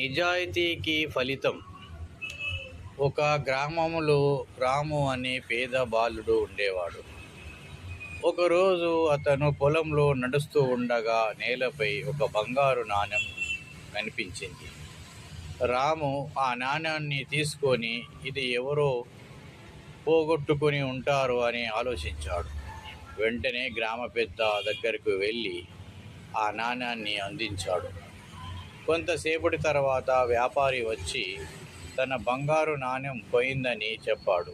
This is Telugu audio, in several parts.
నిజాయితీకి ఫలితం. ఒక గ్రామములో రాము అనే పేద బాలుడు ఉండేవాడు. ఒకరోజు అతను పొలంలో నడుస్తూ ఉండగా నేలపై ఒక బంగారు నాణెం కనిపించింది. రాము ఆ నాణ్యాన్ని తీసుకొని ఇది ఎవరో పోగొట్టుకుని ఉంటారు అని ఆలోచించాడు. వెంటనే గ్రామ పెద్ద దగ్గరకు వెళ్ళి ఆ నాణ్యాన్ని అందించాడు. కొంతసేపటి తర్వాత వ్యాపారి వచ్చి తన బంగారు నాణెం పోయిందని చెప్పాడు.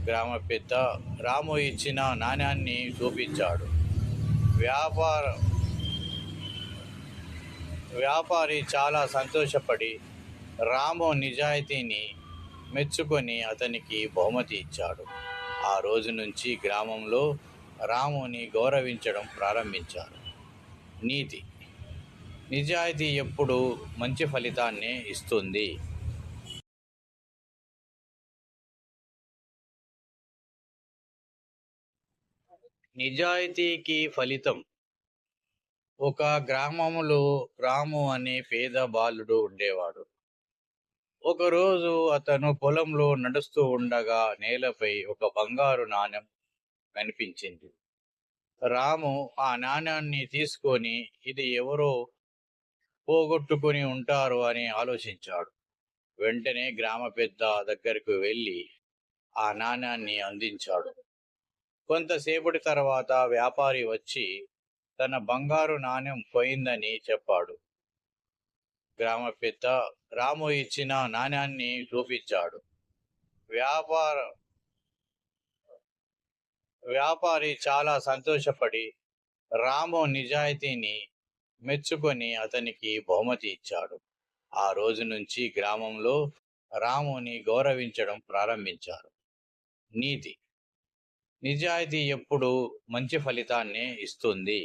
గ్రామ పెద్ద రాము ఇచ్చిన నాణ్యాన్ని చూపించాడు. వ్యాపారి చాలా సంతోషపడి రాము నిజాయితీని మెచ్చుకొని అతనికి బహుమతి ఇచ్చాడు. ఆ రోజు నుంచి గ్రామంలో రాముని గౌరవించడం ప్రారంభించారు. నీతి: నిజాయితీ ఎప్పుడూ మంచి ఫలితాన్నే ఇస్తుంది. నిజాయితీకి ఫలితం. ఒక గ్రామములో రాము అనే పేద బాలుడు ఉండేవాడు. ఒకరోజు అతను పొలంలో నడుస్తూ ఉండగా నేలపై ఒక బంగారు నాణెం కనిపించింది. రాము ఆ నాణ్యాన్ని తీసుకొని ఇది ఎవరో పోగొట్టుకుని ఉంటారు అని ఆలోచించాడు. వెంటనే గ్రామ పెద్ద దగ్గరకు వెళ్ళి ఆ నాణ్యాన్ని అందించాడు. కొంతసేపటి తర్వాత వ్యాపారి వచ్చి తన బంగారు నాణెం పోయిందని చెప్పాడు. గ్రామ పెద్ద రాము ఇచ్చిన నాణ్యాన్ని చూపించాడు. వ్యాపారి చాలా సంతోషపడి రాము నిజాయితీని మెచ్చుకొని అతనికి బహుమతి ఇచ్చాడు. ఆ రోజు నుంచి గ్రామంలో రాముని గౌరవించడం ప్రారంభించారు. నీతి: నిజాయితీ ఎప్పుడూ మంచి ఫలితాన్నే ఇస్తుంది.